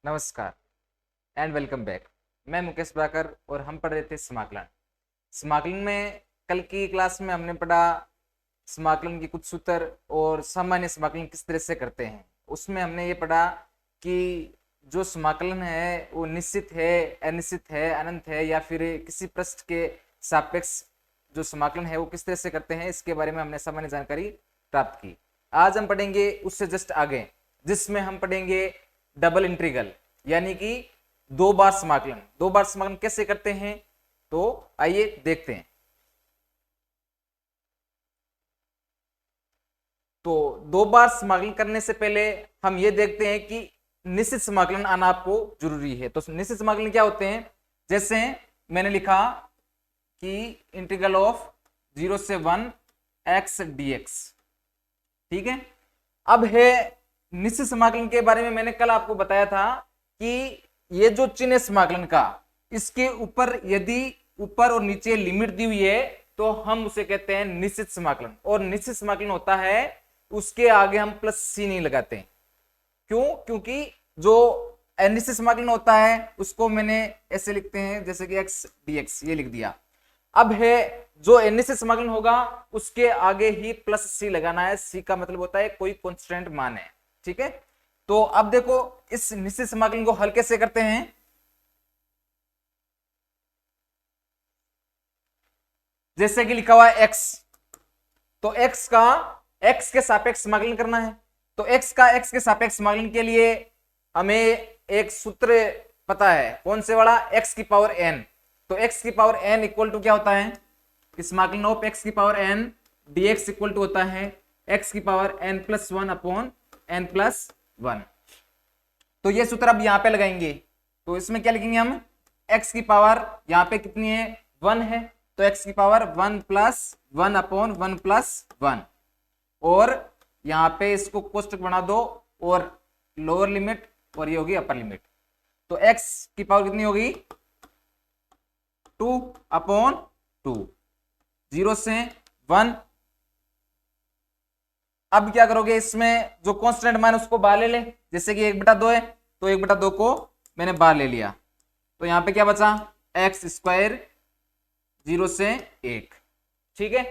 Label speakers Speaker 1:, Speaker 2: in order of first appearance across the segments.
Speaker 1: नमस्कार and welcome back. मैं मुकेश बाकर और हम पढ़ रहे थे समाकलन। समाकलन में कल की क्लास में हमने पढ़ा समाकलन के कुछ सूत्र और सामान्य समाकलन किस तरह से करते हैं। उसमें हमने ये पढ़ा कि जो समाकलन है वो निश्चित है, अनिश्चित है, अनंत है या फिर किसी पृष्ठ के सापेक्ष जो समाकलन है वो किस तरह से करते हैं, इसके बारे में हमने सामान्य जानकारी प्राप्त की। आज हम पढ़ेंगे उससे जस्ट आगे, जिसमें हम पढ़ेंगे डबल इंटीग्रल यानी कि दो बार समाकलन। दो बार समाकलन कैसे करते हैं तो आइए देखते हैं। तो दो बार समाकलन करने से पहले हम ये देखते हैं कि निश्चित समाकलन आना आपको जरूरी है। तो निश्चित समाकलन क्या होते हैं, जैसे मैंने लिखा कि इंटीग्रल ऑफ 0 से 1 x dx, ठीक है। अब है निश्चित समाकलन के बारे में मैंने कल आपको बताया था कि ये जो चिन्ह है समाकलन का, इसके ऊपर यदि ऊपर और नीचे लिमिट दी हुई है तो हम उसे कहते हैं निश्चित समाकलन। और निश्चित समाकलन होता है उसके आगे हम प्लस सी नहीं लगाते। क्यों? क्योंकि जो अनिश्चित समाकलन होता है उसको मैंने ऐसे लिखते हैं जैसे कि x dx, ये लिख दिया। अब है जो अनिश्चित समाकलन होगा उसके आगे ही प्लस सी लगाना है। सी का मतलब होता है कोई कांस्टेंट मान है, ठीक है। तो अब देखो इस निश्चित समाकलन को हल कैसे करते हैं। जैसे कि लिखा हुआ है x, तो x का x के सापेक्ष समाकलन करना है। तो x का x के सापेक्ष समाकलन के लिए हमें एक सूत्र पता है, कौन से वाला, x की पावर n। तो x की पावर n इक्वल टू क्या होता है, समाकलन ऑफ x की power n dx equal to होता है x की power n plus 1 upon n plus 1। तो ये सूत्र अब यहां पे लगाएंगे। तो इसमें क्या लिखेंगे हम, x की पावर यहां पे कितनी है, 1 है, तो x की पावर 1 प्लस 1 अपॉन 1 प्लस 1। और यहां पे इसको कोष्टक बना दो और लोअर लिमिट और ये होगी अपर लिमिट। तो x की पावर कितनी होगी, 2 अपॉन 2, 0 से 1। अब क्या करोगे, इसमें जो कांस्टेंट मान उसको बाहर ले ले, जैसे कि 1/2 है तो 1/2 को मैंने बाहर ले लिया। तो यहां पे क्या बचा, x स्क्वायर 0 से 1, ठीक है।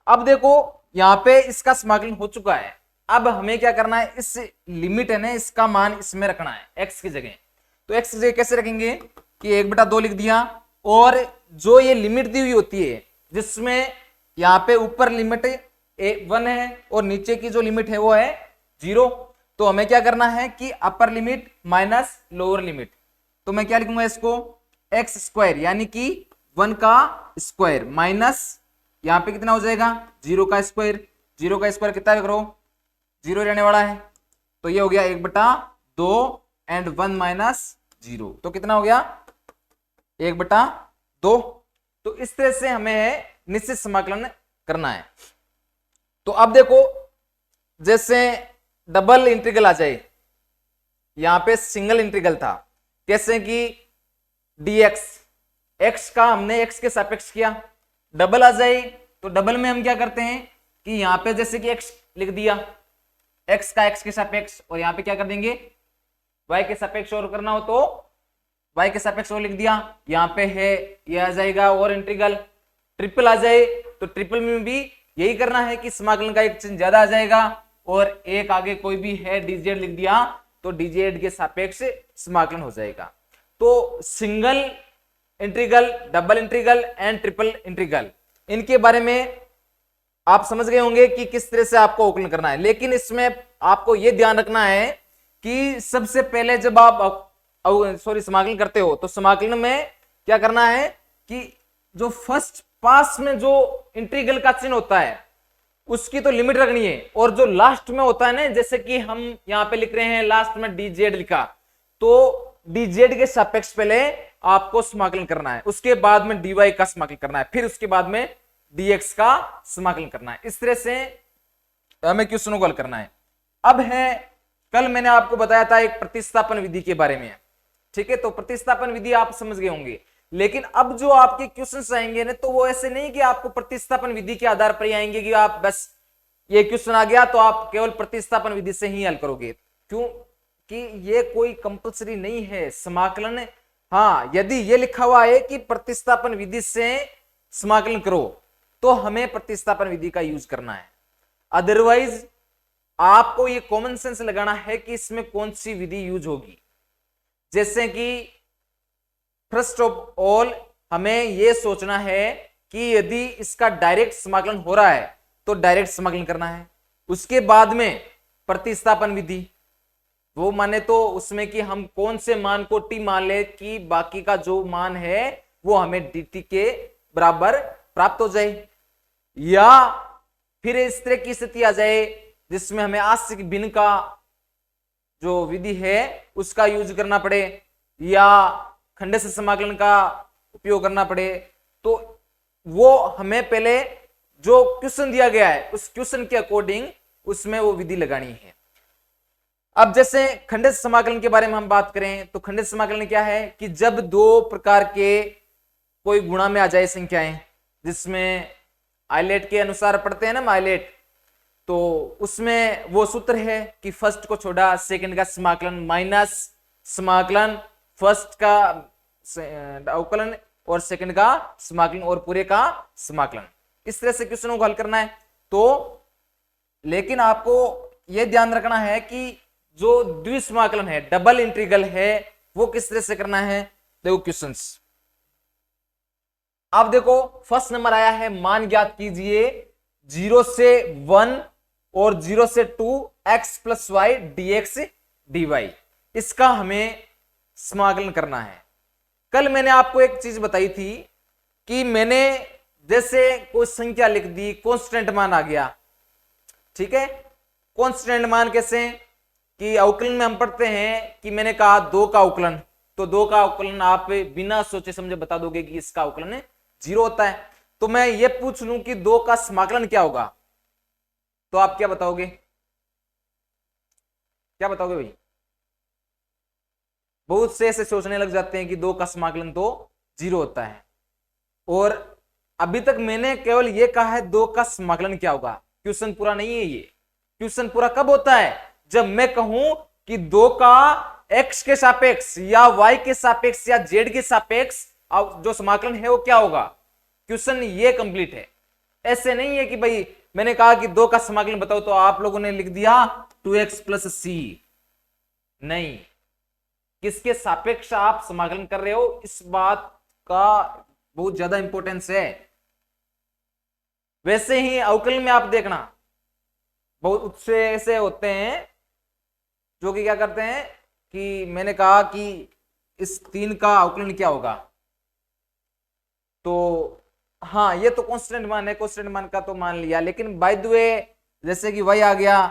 Speaker 1: अब देखो यहां पे इसका समाकलन हो चुका है। अब हमें क्या करना है, इस लिमिट है ना, इसका मान इसमें रखना है x की जगह। तो x की जगह कैसे रखेंगे कि 1/2 लिख दिया, और जो ये लिमिट दी हुई होती है जिसमें यहां पे ऊपर लिमिट 1 है और नीचे की जो लिमिट है वो है 0, तो हमें क्या करना है कि अपर लिमिट माइनस लोअर लिमिट। तो मैं क्या लिखूंगा इसको, x स्क्वायर यानी कि 1 का स्क्वायर माइनस यहां पे कितना हो जाएगा, 0 का स्क्वायर। 0 का स्क्वायर कितना करो, 0 रहने वाला है, तो ये हो गया 1/2 एंड 1 माइनस 0, तो कितना हो गया 1/2। तो इस तरह से हमें निश्चित समाकलन करना है। तो अब देखो जैसे डबल इंटीग्रल आ जाए, यहां पे सिंगल इंटीग्रल था, कैसे कि dx, x का हमने x के सापेक्ष किया, डबल आ जाए तो डबल में हम क्या करते हैं कि यहां पे जैसे कि x लिख दिया, x का x के सापेक्ष, और यहां पे क्या कर देंगे y के सापेक्ष और करना हो तो y के सापेक्ष और लिख दिया। यहां पे है ये आ जाएगा और इंटीग्रल। ट्रिपल आ जाए तो ट्रिपल में भी यही करना है कि समाकलन का एक चिन्ह ज्यादा आ जाएगा और एक आगे कोई भी है dz लिख दिया तो dz के सापेक्ष समाकलन हो जाएगा। तो single integral, double integral and triple integral, इनके बारे में आप समझ गए होंगे कि किस तरह से आपको अवकलन करना है। लेकिन इसमें आपको यह ध्यान रखना है कि सबसे पहले जब आप समाकलन करते हो तो समाकलन में क्या करना है कि जो फर्स्ट पास में जो इंटीग्रल का चिन्ह होता है उसकी तो लिमिट रखनी है, और जो लास्ट में होता है ना, जैसे कि हम यहां पे लिख रहे हैं लास्ट में dz लिखा, तो dz के सापेक्ष पहले आपको समाकलन करना है, उसके बाद में dy का समाकलन करना है, फिर उसके बाद में dx का समाकलन करना है। इस तरह से हमें क्वेश्चनों को हल करना है। अब है, कल मैंने आपको बताया था एक प्रतिस्थापन विधि के बारे में, ठीक है। तो प्रतिस्थापन विधि आप समझ गए होंगे, लेकिन अब जो आपके क्वेश्चंस आएंगे ना, तो वो ऐसे नहीं कि आपको प्रतिस्थापन विधि के आधार पर ही आएंगे कि आप बस ये क्वेश्चन आ गया तो आप केवल प्रतिस्थापन विधि से ही हल करोगे। क्यों? कि ये कोई कंपलसरी नहीं है समाकलन। हाँ, यदि ये लिखा हुआ है कि प्रतिस्थापन विधि से समाकलन करो तो हमें प्रतिस्थापन विधि का यूज करना है, अदरवाइज आपको ये कॉमन सेंस लगाना है कि इसमें कौन सी विधि यूज होगी। जैसे कि फर्स्ट ऑफ ऑल हमें यह सोचना है कि यदि इसका डायरेक्ट समाकलन हो रहा है तो डायरेक्ट समाकलन करना है, उसके बाद में प्रतिस्थापन विधि, वो माने तो उसमें कि हम कौन से मान को टी मान ले कि बाकी का जो मान है वो हमें dt के बराबर प्राप्त हो जाए, या फिर इस तरह की स्थिति आ जाए जिसमें हमें आंशिक भिन्न का जो विधि है उसका यूज करना पड़े या खंडस्थ समाकलन का उपयोग करना पड़े। तो वो हमें पहले जो क्वेश्चन दिया गया है उस क्वेश्चन के अकॉर्डिंग उसमें वो विधि लगानी है। अब जैसे खंडस्थ समाकलन के बारे में हम बात करें तो खंडस्थ समाकलन क्या है कि जब दो प्रकार के कोई गुणा में आ जाए संख्याएं, जिसमें आइलेट के अनुसार पढ़ते हैं ना आइलेट, तो उसमें वो सूत्र है कि फर्स्ट को छोड़ा सेकंड का समाकलन माइनस समाकलन फर्स्ट का अवकलन और सेकंड का समाकलन और पूरे का समाकलन। इस तरह से क्वेश्चन को हल करना है। तो लेकिन आपको यह ध्यान रखना है कि जो द्विसमाकलन है, डबल इंटीग्रल है, वो किस तरह से करना है। देखो क्वेश्चंस, अब देखो फर्स्ट नंबर आया है, मान ज्ञात कीजिए 0 से 1 और 0 से 2 x plus Y dx dy। इसका हमें समाकलन करना है। कल मैंने आपको एक चीज बताई थी कि मैंने जैसे कोई संख्या लिख दी, कांस्टेंट मान आ गया, ठीक है। कांस्टेंट मान कैसे कि अवकलन में हम पढ़ते हैं कि मैंने कहा 2 का अवकलन, तो 2 का अवकलन आप बिना सोचे समझे बता दोगे कि इसका अवकलन 0 होता है। तो मैं ये पूछ लूं कि 2 का समाकलन क्या होगा, तो आप क्या बताओगे, क्या बताओगे भाई? बहुत से ऐसे सोचने लग जाते हैं कि 2 का समाकलन तो 0 होता है, और अभी तक मैंने केवल ये कहा है 2 का समाकलन क्या होगा। क्वेश्चन पूरा नहीं है। ये क्वेश्चन पूरा कब होता है, जब मैं कहूं कि 2 का x के सापेक्ष या y के सापेक्ष या z के सापेक्ष जो समाकलन है वो क्या होगा। क्वेश्चन ये कंप्लीट है। ऐसे नहीं है कि भाई मैंने कहा कि 2 का समाकलन बताओ तो आप लोगों ने लिख दिया 2x प्लस सी। नहीं, किसके सापेक्ष आप समाकलन कर रहे हो, इस बात का बहुत ज्यादा इंपॉर्टेंस है। वैसे ही अवकलन में आप देखना, बहुत से ऐसे होते हैं जो कि क्या करते हैं कि मैंने कहा कि इस 3 का अवकलन क्या होगा, तो हाँ ये तो कांस्टेंट मान है, कांस्टेंट मान का तो मान लिया, लेकिन बाय द वे जैसे कि y आ गया,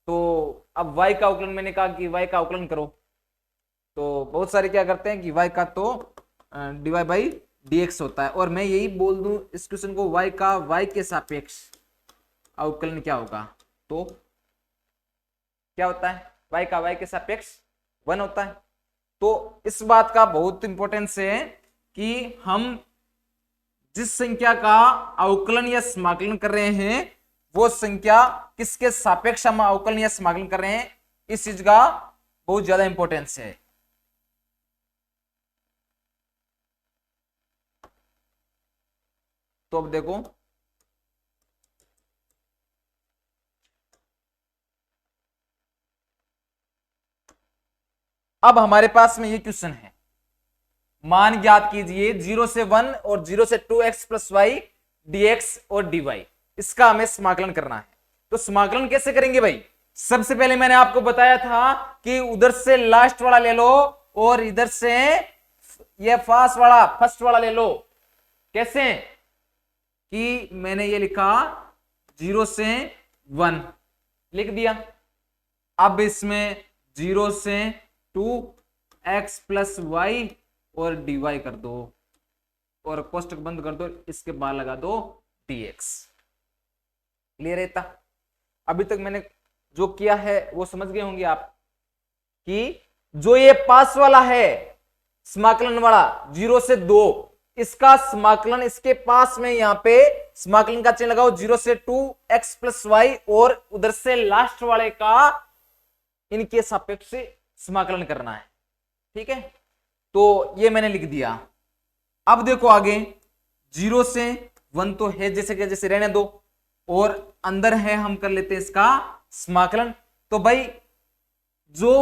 Speaker 1: तो अब y का अवकलन मैंने कहा कि y का अवकलन करो, तो बहुत सारे क्या करते हैं कि y का तो dy बाई dx होता है, और मैं यही बोल दूं इस क्वेश्चन को y का y के सापेक्ष अवकलन क्या होगा, तो क्या होता है y का y के सापेक्ष 1 होता है। तो इस बात का बहुत इंपॉर्टेंस है कि हम जिस संख्या का अवकलन या समाकलन कर रहे हैं वो संख्या किसके सापेक्ष हम अवकलन या समाकलन कर रहे हैं, इस चीज का बहुत ज्यादा इंपॉर्टेंस है। तो अब देखो अब हमारे पास में ये क्वेश्चन है, मान ज्ञात कीजिए 0 से 1 और 0 से 2x प्लस वाई dx और dy। इसका हमें समाकलन करना है। तो समाकलन कैसे करेंगे भाई, सबसे पहले मैंने आपको बताया था कि उधर से लास्ट वाला ले लो और इधर से ये फर्स्ट वाला ले लो। कैसे कि मैंने ये लिखा 0 से 1 लिख दिया, अब इसमें 0 से 2x प्लस वाई और dy कर दो और कोष्टक बंद कर दो, इसके बाद लगा दो dx। क्लियर रहता। अभी तक मैंने जो किया है वो समझ गए होंगे आप कि जो ये पास वाला है समाकलन वाला 0 से 2, इसका समाकलन इसके पास में यहां पे समाकलन का चिन्ह लगाओ 0 से 2x प्लस वाई और उधर से लास्ट वाले का इनके सापेक्ष से समाकलन करना है। ठीक है, तो ये मैंने लिख दिया। अब देखो आगे 0 से 1 तो है जैसे कि जैसे रहने दो, और अंदर है हम कर लेते हैं इसका समाकलन। तो भाई जो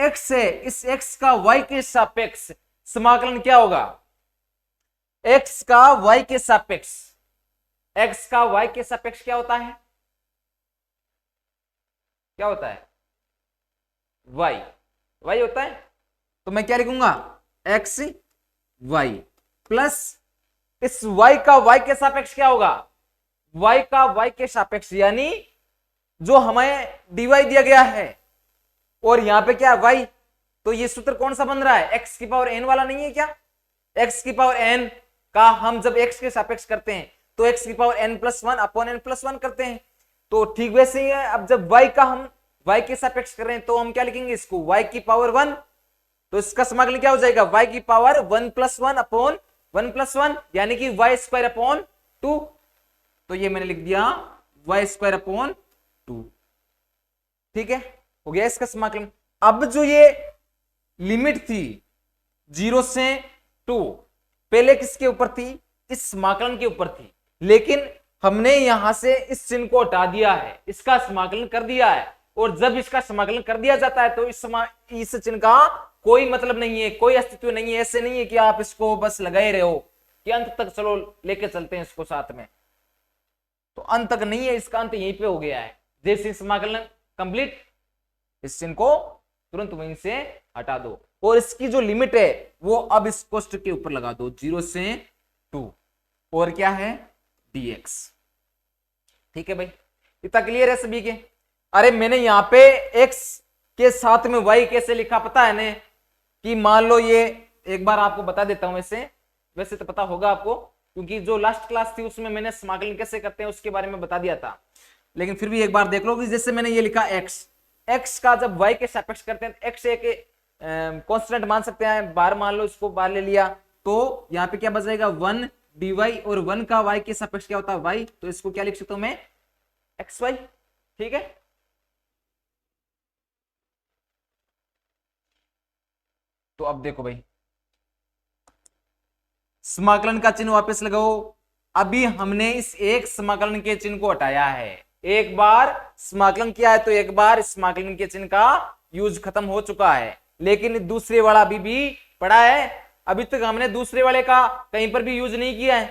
Speaker 1: x है इस x का y के सापेक्ष समाकलन क्या होगा, x का y के सापेक्ष, x का y के सापेक्ष क्या होता है, क्या होता है y होता है। तो मैं क्या लिखूंगा x y प्लस इस y का y के सापेक्ष क्या होगा, y का y के सापेक्ष, यानी जो हमें dy दिया गया है और यहां पे क्या y, तो ये सूत्र कौन सा बन रहा है, x की पावर n वाला नहीं है क्या, x की पावर n का हम जब x के सापेक्ष करते हैं तो x की power n plus 1 upon n plus 1 करते हैं। तो ठीक वैसे ही है, अब जब y का हम y के सापेक्ष कर रहे हैं तो हम क्या लिखेंगे इसको y की पावर 1, तो इसका समाकलन क्या हो जाएगा y की पावर 1 प्लस 1 अपॉन 1 प्लस 1, यानी कि y स्क्वायर अपॉन 2। तो ये मैंने लिख दिया y स्क्वायर अपॉन 2। ठीक है, हो गया इसका समाकलन। अब जो ये लिमिट थी 0 से 2 पहले किसके ऊपर थी, इस समाकलन के ऊपर थी, लेकिन हमने यहां से इस चिन्ह को हटा दिया है, इसका समाकलन कर दिया है। और जब इसका समाकलन कर दिया जाता है तो इस चिन्ह का कोई मतलब नहीं है, कोई अस्तित्व नहीं है। ऐसे नहीं है कि आप इसको बस लगाए रहे हो कि अंत तक चलो लेके चलते हैं इसको साथ में, तो अंत तक नहीं है, इसका अंत यहीं पे हो गया है। जैसे समाकलन कंप्लीट, इस चिन्ह को तुरंत वहीं से हटा दो और इसकी जो लिमिट है वो अब इस कोष्टक के ऊपर लगा दो 0 से 2, और क्या है dx। ठीक है भाई, इतना क्लियर है सभी के। अरे मैंने यहां पे x के साथ में y कैसे लिखा पता है ने, कि मान लो ये एक बार आपको बता देता हूं, वैसे तो पता होगा आपको क्योंकि जो लास्ट क्लास थी उसमें मैंने समाकलन कैसे करते हैं उसके बारे में बता दिया था, लेकिन फिर भी एक बार देख लो कि जैसे मैंने ये लिखा x का जब y के सापेक्ष करते हैं x एक कांस्टेंट मान सकते हैं, बाहर मान लो, इसको बाहर ले लिया तो यहाँ पे क्या बचेगा 1 dy, और 1 का y के सापेक्ष क्या होता है y, तो इसको क्या लिख सकता हूं मैं xy। ठीक है, तो अब देखो भाई समाकलन का चिन्ह वापस लगाओ। अभी हमने इस एक समाकलन के चिन्ह को हटाया है, एक बार समाकलन किया है तो एक बार समाकलन के चिन्ह का यूज खत्म हो चुका है, लेकिन दूसरे वाला अभी भी पड़ा है। अभी तक हमने दूसरे वाले का कहीं पर भी यूज नहीं किया है,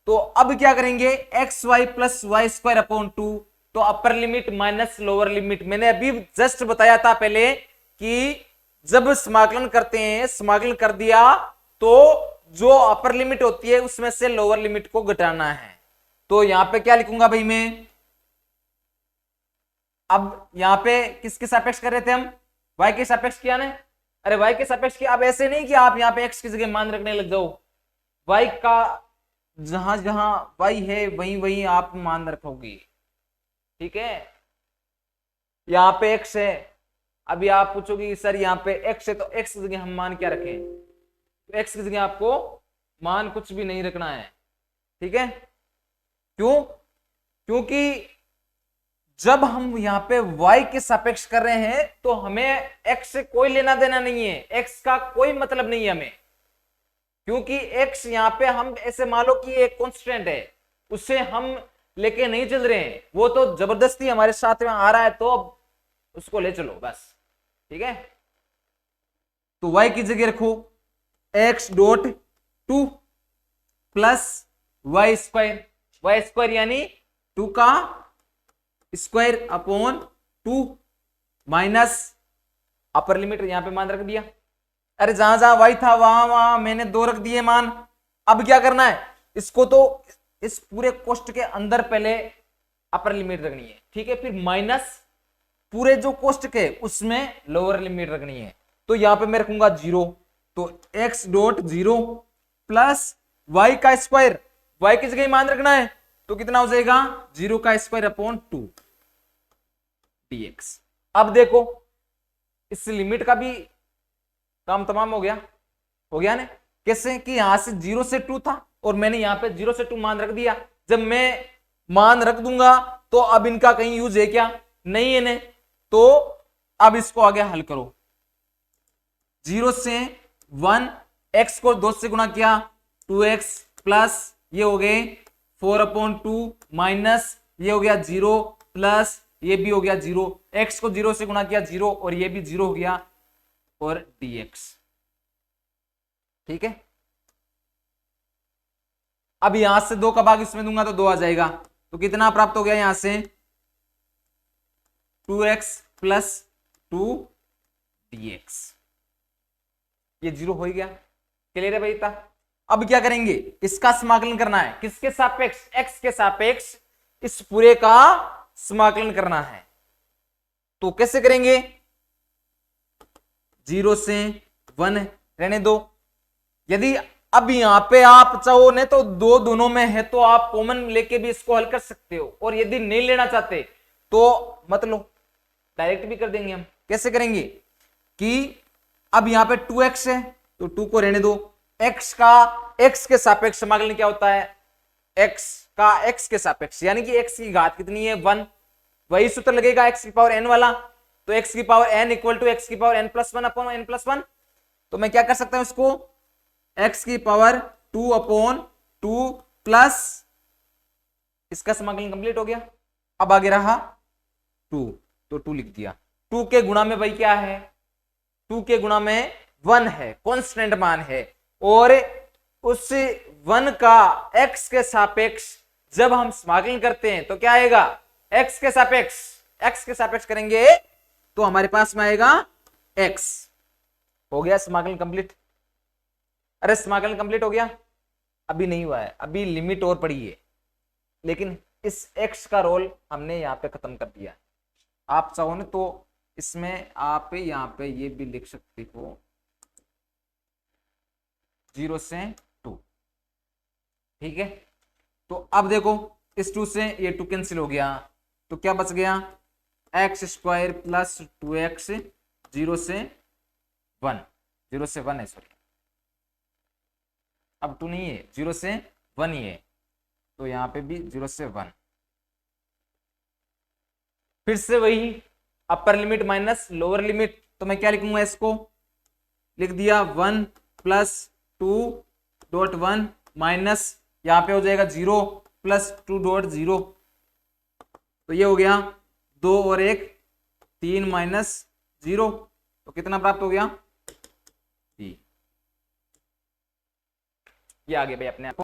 Speaker 1: तो अब क्या करेंगे X Y plus Y square upon 2, तो upper limit minus lower limit. मैंने अभी जस्ट बताया था पहले कि जब समाकलन करते हैं, समाकलन कर दिया तो जो अपर लिमिट होती है उसमें से लोअर लिमिट को घटाना है। तो यहां पे क्या लिखूंगा भाई मैं, अब यहां पे किसके सापेक्ष कर रहे थे हम, y के सापेक्ष किया ना, अरे y के सापेक्ष किया। अब ऐसे नहीं कि आप यहां पे x की जगह मान रखने लग जाओ, y का जहां जहां y है वहीं वहीं आप मान रखोगे। ठीक है, यहां पे x है, अभी आप पूछोगे सर यहाँ पे x है तो x की जगह हम मान क्या रखें, तो x की जगह आपको मान कुछ भी नहीं रखना है। ठीक है, क्यों, क्योंकि जब हम यहाँ पे y के सापेक्ष कर रहे हैं तो हमें x से कोई लेना देना नहीं है, x का कोई मतलब नहीं है हमें, क्योंकि x यहाँ पे हम ऐसे मान लो कि एक कांस्टेंट है, उससे हम लेके नहीं चल रहे हैं, वो तो जबरदस्ती हमारे साथ में आ रहा है तो अब उसको ले चलो बस। ठीक है, तो y की जगह रखो x dot 2 plus Y square यानी 2 का square upon 2 minus upper limit यहां पे मान रख दिया। अरे जहां जहां y था वहां वहां मैंने 2 रख दिए मान। अब क्या करना है, इसको तो इस पूरे कोष्ट के अंदर पहले अपर लिमिट रखनी है, ठीक है, फिर माइनस पूरे जो कोष्ट के उसमें लोअर लिमिट रखनी है। तो यहां पे मैं रखूंगा 0, तो x डॉट 0 प्लस y का स्क्वायर, y की जगह मान रखना है तो कितना हो जाएगा 0 का स्क्वायर अपॉन 2 dx। अब देखो इस लिमिट का भी काम तमाम हो गया ना, कैसे कि यहां से 0 से 2 था और मैंने यहां पे 0 से 2 मान रख दिया। जब मैं मान रख दूंगा तो अब इनका कहीं यूज है क्या, नहीं है ने, तो अब इसको आगे हल करो, 0 से 1, x को 2 से गुणा किया 2x प्लस ये हो गए 4/2 माइनस ये हो गया 0 प्लस ये भी हो गया 0, x को 0 से गुणा किया 0 और ये भी 0 हो गया और dx। ठीक है, अब यहां से 2 का भाग इसमें दूंगा तो 2 आ जाएगा, तो कितना प्राप्त हो गया यहां से 2x प्लस 2 dx, ये 0 हो ही गया। क्लियर है भाई था? अब क्या करेंगे, इसका समाकलन करना है, किसके सापेक्ष, x के सापेक्ष इस पूरे का समाकलन करना है। तो कैसे करेंगे, 0 से 1 रहने दो, यदि अब यहां पे आप चाहो ने तो दोनों में है तो आप कॉमन लेके भी इसको हल कर सकते हो, और यदि नहीं लेना चाहते तो मत लो, डायरेक्ट भी कर देंगे हम। कैसे करेंगे कि अब यहां पे 2x है तो 2 को रहने दो, x का x के सापेक्ष समाकलन क्या होता है, x का x के सापेक्ष, यानी कि x की घात कितनी है 1, वही सूत्र लगेगा x की पावर n वाला, तो x की power n equal to x की पावर n+1 अपॉन n+1। तो मैं क्या कर सकता हूं इसको, x की पावर 2/2 प्लस इसका समाकलन कंप्लीट हो गया। अब आगे रहा 2, तो 2 लिख दिया, 2 के गुणा में भाई क्या है, 2 के गुणा में 1 है, कांस्टेंट मान है, और उस 1 का x के सापेक्ष जब हम समाकलन करते हैं तो क्या आएगा, x के सापेक्ष करेंगे तो हमारे पास में आएगा x। हो गया समाकलन कंप्लीट। अरे समाकलन कंप्लीट हो गया, अभी नहीं हुआ है, अभी लिमिट और पड़ी है, लेकिन इस x का रोल हमने यहाँ पे खत्म कर दिया। आप चाहो ना तो इसमें आप यहाँ पे ये भी लिख सकते हो 0 से 2। ठीक है, तो अब देखो इस 2 से ये 2 कैंसिल हो गया, तो क्या बच गया x² प्लस 2x 0 से 1, 0 से 1 है, सॉरी अब 2 नहीं है, 0 से 1 ही है, तो यहाँ पे भी 0 से 1, फिर से वही अपर लिमिट माइनस लोअर लिमिट, तो मैं क्या लिखूंगा, इसको लिख दिया 1 प्लस 2.1 माइनस यहां पे हो जाएगा 0 प्लस 2.0, तो ये हो गया 2 और 1 3 माइनस 0, तो कितना प्राप्त हो गया, ये आ गया भाई अपने आप।